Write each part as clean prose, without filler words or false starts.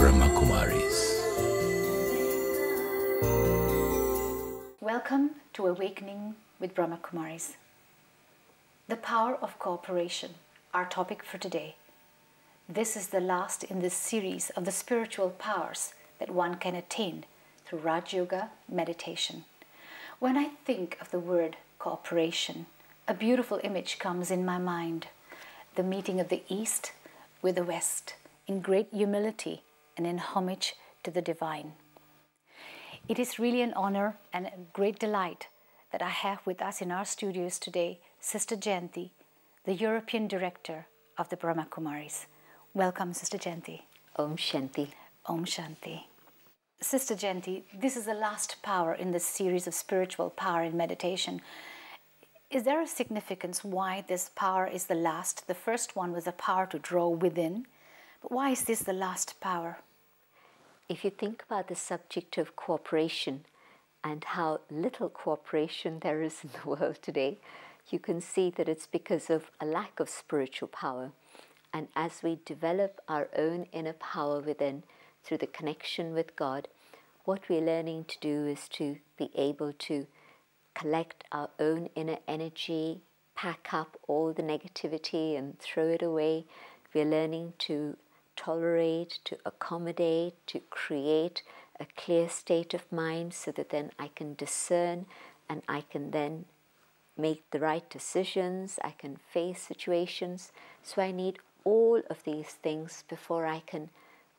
Brahma Kumaris. Welcome to Awakening with Brahma Kumaris. The power of cooperation, our topic for today. This is the last in this series of the spiritual powers that one can attain through Raj Yoga meditation. When I think of the word cooperation, a beautiful image comes in my mind. The meeting of the East with the West in great humility and in homage to the divine. It is really an honor and a great delight that I have with us in our studios today Sister Jayanti, the European Director of the Brahma Kumaris. Welcome, Sister Jayanti. Om Shanti. Om Shanti. Sister Jayanti, this is the last power in this series of spiritual power in meditation. Is there a significance why this power is the last? The first one was the power to draw within. But why is this the last power? If you think about the subject of cooperation and how little cooperation there is in the world today, you can see that it's because of a lack of spiritual power. And as we develop our own inner power within through the connection with God, what we're learning to do is to be able to collect our own inner energy, pack up all the negativity and throw it away. We're learning to tolerate, to accommodate, to create a clear state of mind so that then I can discern and I can then make the right decisions, I can face situations. So I need all of these things before I can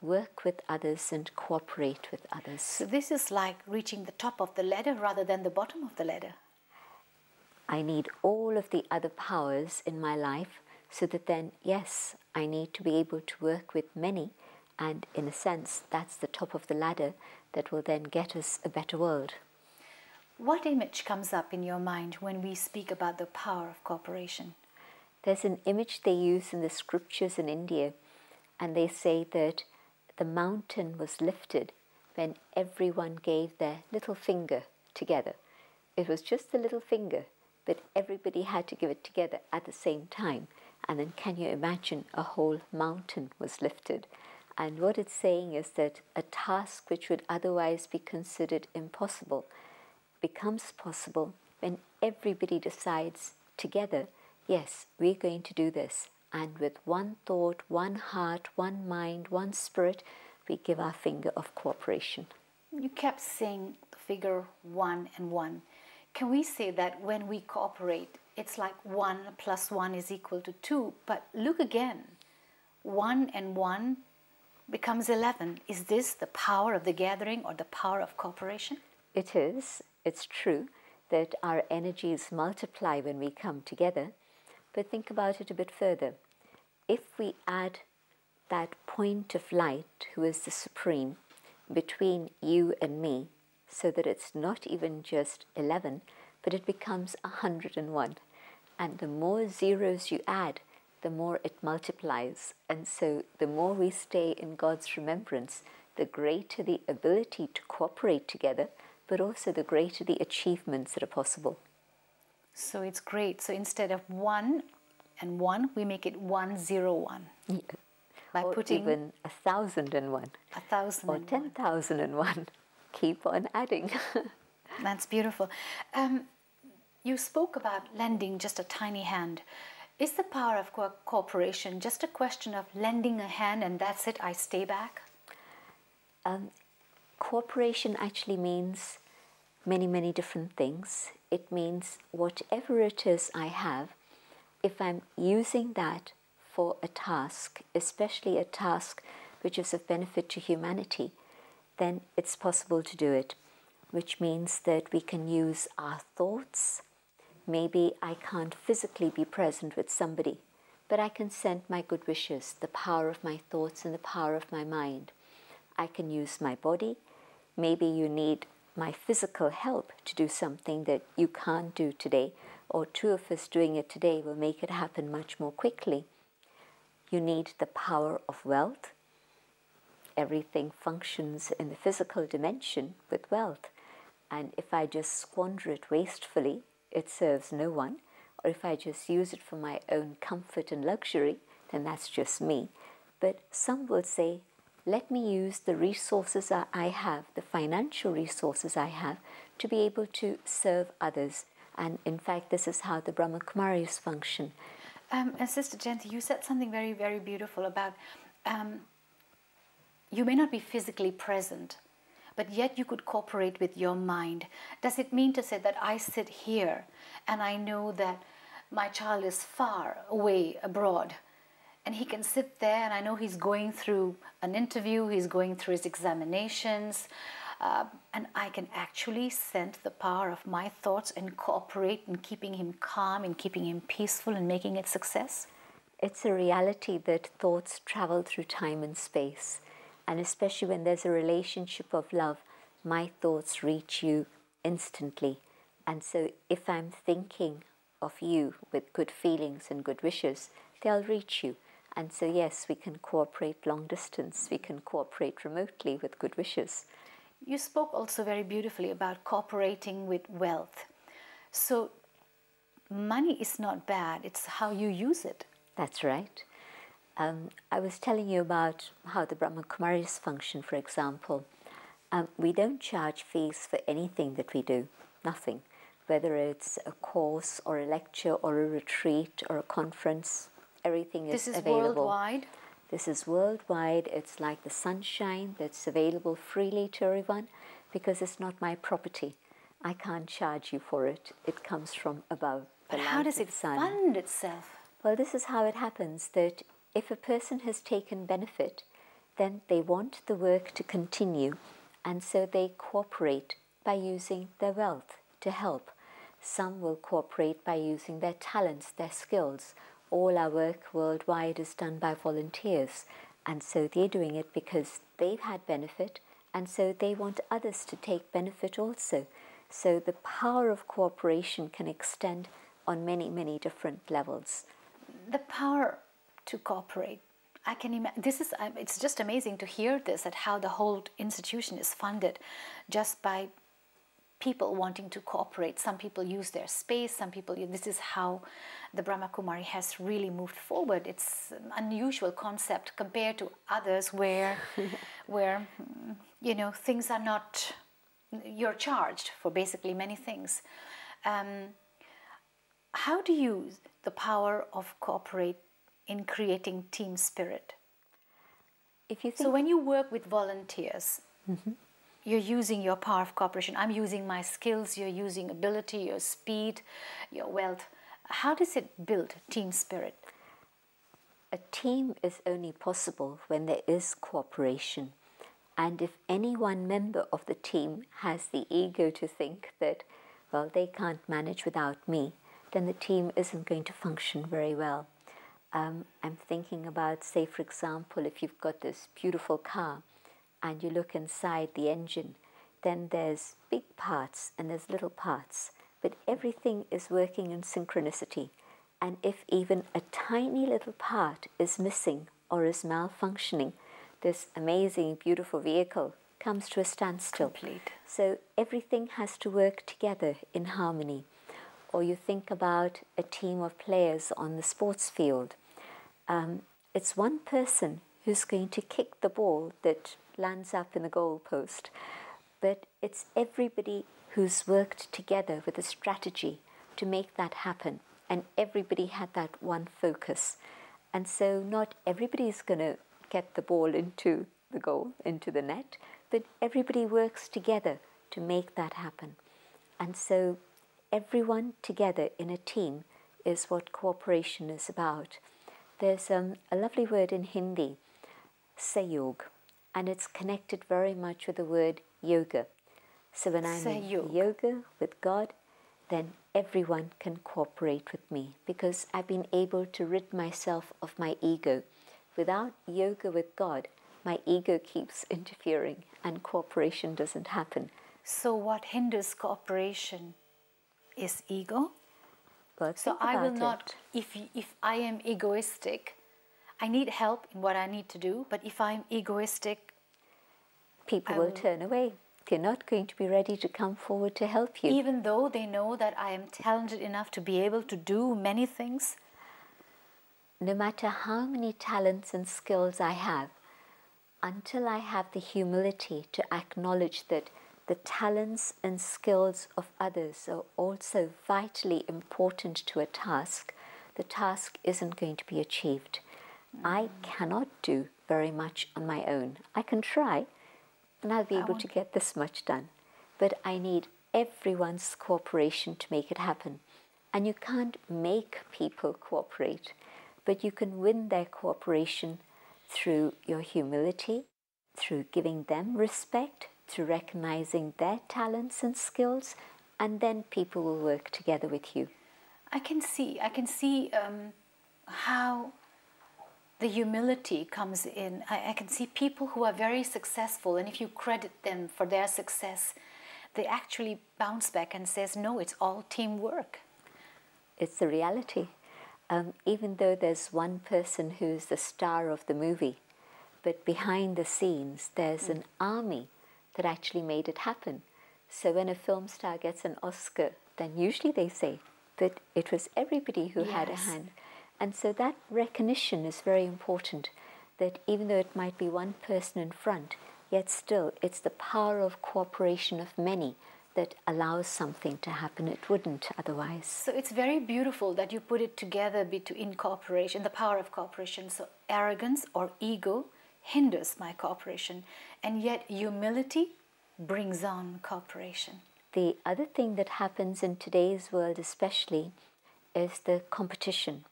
work with others and cooperate with others. So this is like reaching the top of the ladder rather than the bottom of the ladder. I need all of the other powers in my life so that then, yes, I need to be able to work with many, and in a sense, that's the top of the ladder that will then get us a better world. What image comes up in your mind when we speak about the power of cooperation? There's an image they use in the scriptures in India, and they say that the mountain was lifted when everyone gave their little finger together. It was just the little finger, but everybody had to give it together at the same time. And then can you imagine a whole mountain was lifted? And what it's saying is that a task which would otherwise be considered impossible becomes possible when everybody decides together, yes, we're going to do this. And with one thought, one heart, one mind, one spirit, we give our finger of cooperation. You kept saying the figure 1 and 1. Can we say that when we cooperate, it's like 1 plus 1 is equal to 2, but look again, 1 and 1 becomes 11. Is this the power of the gathering or the power of cooperation? It is. It's true that our energies multiply when we come together, but think about it a bit further. If we add that point of light, who is the Supreme, between you and me, so that it's not even just 11, but it becomes 101. And the more zeros you add, the more it multiplies. And so the more we stay in God's remembrance, the greater the ability to cooperate together, but also the greater the achievements that are possible. So it's great. So instead of 1 and 1, we make it 101. Yeah. By or putting even 1,001. 1,001. Or 10,001. Keep on adding. That's beautiful. You spoke about lending just a tiny hand. Is the power of cooperation just a question of lending a hand and that's it, I stay back? Cooperation actually means many, many different things. It means whatever it is I have, if I'm using that for a task, especially a task which is of benefit to humanity, then it's possible to do it, which means that we can use our thoughts. Maybe I can't physically be present with somebody, but I can send my good wishes, the power of my thoughts and the power of my mind. I can use my body. Maybe you need my physical help to do something that you can't do today, or two of us doing it today will make it happen much more quickly. You need the power of wealth. Everything functions in the physical dimension with wealth. And if I just squander it wastefully, it serves no one. Or if I just use it for my own comfort and luxury, then that's just me. But some will say, let me use the resources I have, the financial resources I have, to be able to serve others. And in fact, this is how the Brahma Kumaris function. And Sister Jayanti, you said something very, very beautiful about you may not be physically present, but yet you could cooperate with your mind. Does it mean to say that I sit here and I know that my child is far away abroad, and he can sit there and I know he's going through an interview, he's going through his examinations, and I can actually send the power of my thoughts and cooperate in keeping him calm, in keeping him peaceful, and making it success? It's a reality that thoughts travel through time and space. And especially when there's a relationship of love, my thoughts reach you instantly. And so if I'm thinking of you with good feelings and good wishes, they'll reach you. And so yes, we can cooperate long distance, we can cooperate remotely with good wishes. You spoke also very beautifully about cooperating with wealth. So money is not bad, it's how you use it. That's right. I was telling you about how the Brahma Kumaris function, for example. We don't charge fees for anything that we do, nothing. Whether it's a course or a lecture or a retreat or a conference, everything is available. This is worldwide? This is worldwide. It's like the sunshine that's available freely to everyone because it's not my property. I can't charge you for it. It comes from above. But how does it fund itself? Well, this is how it happens, that if a person has taken benefit, then they want the work to continue, and so they cooperate by using their wealth to help. Some will cooperate by using their talents, their skills. All our work worldwide is done by volunteers, and so they're doing it because they've had benefit, and so they want others to take benefit also. So the power of cooperation can extend on many, many different levels. The power to cooperate. I can imagine. It's just amazing to hear this, at how the whole institution is funded just by people wanting to cooperate. Some people use their space, some people, this is how the Brahma Kumari has really moved forward. It's an unusual concept compared to others where things are not, you're charged for basically many things. How do you use the power of cooperate in creating team spirit? So when you work with volunteers, you're using your power of cooperation. I'm using my skills, you're using ability, your speed, your wealth. How does it build team spirit? A team is only possible when there is cooperation. And if any one member of the team has the ego to think that, well, they can't manage without me, then the team isn't going to function very well. I'm thinking about, say, for example, if you've got this beautiful car and you look inside the engine, then there's big parts and there's little parts, but everything is working in synchronicity. And if even a tiny little part is missing or is malfunctioning, this amazing, beautiful vehicle comes to a standstill. Complete. So everything has to work together in harmony. Or you think about a team of players on the sports field. It's one person who's going to kick the ball that lands up in the goal post, but it's everybody who's worked together with a strategy to make that happen, and everybody had that one focus. And so not everybody's going to get the ball into the goal, into the net, but everybody works together to make that happen. And so everyone together in a team is what cooperation is about. There's a lovely word in Hindi, Sahyog, and it's connected very much with the word yoga. So when I'm in yoga with God, then everyone can cooperate with me because I've been able to rid myself of my ego. Without yoga with God, my ego keeps interfering and cooperation doesn't happen. So what hinders cooperation is ego? Well, so I will not, if I am egoistic, I need help in what I need to do, but if I'm egoistic, people will turn away. They're not going to be ready to come forward to help you. Even though they know that I am talented enough to be able to do many things? No matter how many talents and skills I have, until I have the humility to acknowledge that the talents and skills of others are also vitally important to a task, the task isn't going to be achieved. I cannot do very much on my own. I can try, and I'll be able to get this much done. But I need everyone's cooperation to make it happen. And you can't make people cooperate, but you can win their cooperation through your humility, through giving them respect, through recognizing their talents and skills, and then people will work together with you. I can see how the humility comes in. I can see people who are very successful, and if you credit them for their success, they actually bounce back and says, no, it's all teamwork. It's the reality. Even though there's one person who's the star of the movie, but behind the scenes there's an army that actually made it happen. So when a film star gets an Oscar, then usually they say that it was everybody who had a hand. And so that recognition is very important, that even though it might be one person in front, yet still it's the power of cooperation of many that allows something to happen. It wouldn't otherwise. So it's very beautiful that you put it together in cooperation, the power of cooperation. So arrogance or ego hinders my cooperation, and yet humility brings on cooperation. The other thing that happens in today's world especially is the competition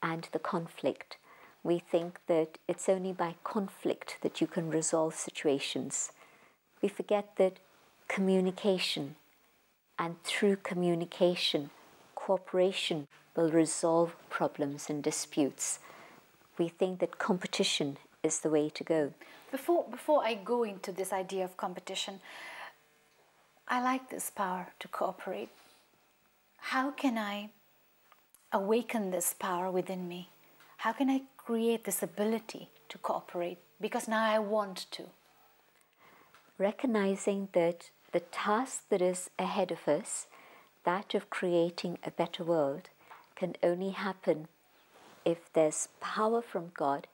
and the conflict. We think that it's only by conflict that you can resolve situations. We forget that communication, and through communication, cooperation will resolve problems and disputes. We think that competition is the way to go. Before I go into this idea of competition, I like this power to cooperate. How can I awaken this power within me? How can I create this ability to cooperate? Because now I want to. Recognizing that the task that is ahead of us, that of creating a better world, can only happen if there's power from God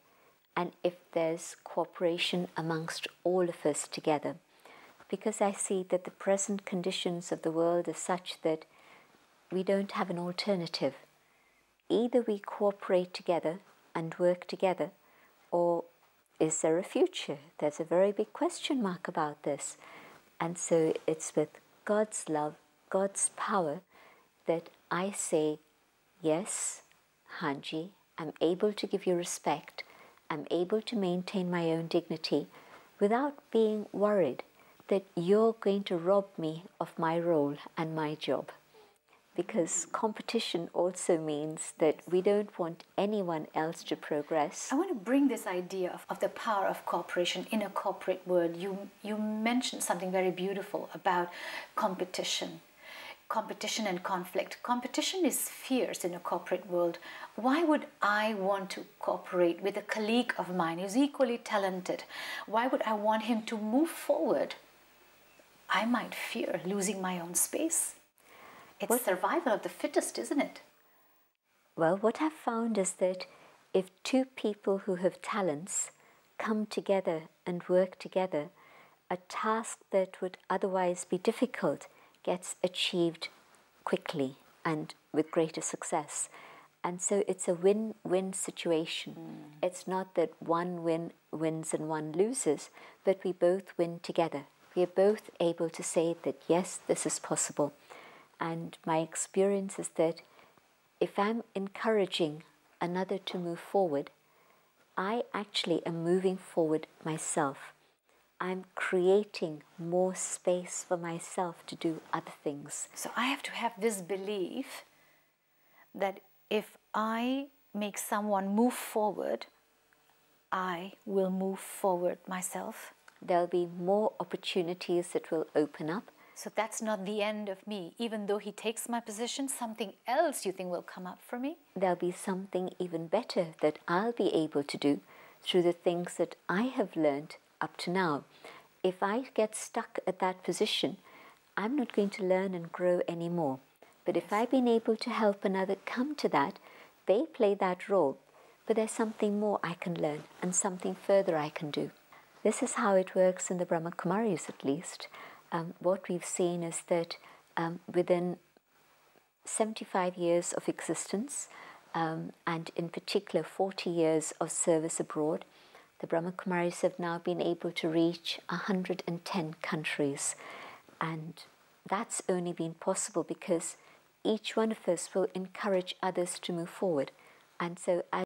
and if there's cooperation amongst all of us together. Because I see that the present conditions of the world are such that we don't have an alternative. Either we cooperate together and work together, or is there a future? There's a very big question mark about this. And so it's with God's love, God's power, that I say, yes, Hanji, I'm able to give you respect. I'm able to maintain my own dignity without being worried that you're going to rob me of my role and my job. Because competition also means that we don't want anyone else to progress. I want to bring this idea of the power of cooperation in a corporate world. You mentioned something very beautiful about competition and conflict. Competition is fierce in a corporate world. Why would I want to cooperate with a colleague of mine who's equally talented? Why would I want him to move forward? I might fear losing my own space. It's survival of the fittest, isn't it? Well, what I've found is that if two people who have talents come together and work together, a task that would otherwise be difficult gets achieved quickly and with greater success. And so it's a win-win situation. It's not that one wins and one loses, but we both win together. We are both able to say that, yes, this is possible. And my experience is that if I'm encouraging another to move forward, I actually am moving forward myself. I'm creating more space for myself to do other things. So I have to have this belief that if I make someone move forward, I will move forward myself. There'll be more opportunities that will open up. So that's not the end of me. Even though he takes my position, something else you think will come up for me? There'll be something even better that I'll be able to do through the things that I have learned up to now. If I get stuck at that position, I'm not going to learn and grow anymore. But if I've been able to help another come to that, they play that role, but there's something more I can learn and something further I can do. This is how it works in the Brahma Kumaris, at least. What we've seen is that within 75 years of existence, and in particular 40 years of service abroad, the Brahma Kumaris have now been able to reach 110 countries. And that's only been possible because each one of us will encourage others to move forward. And so as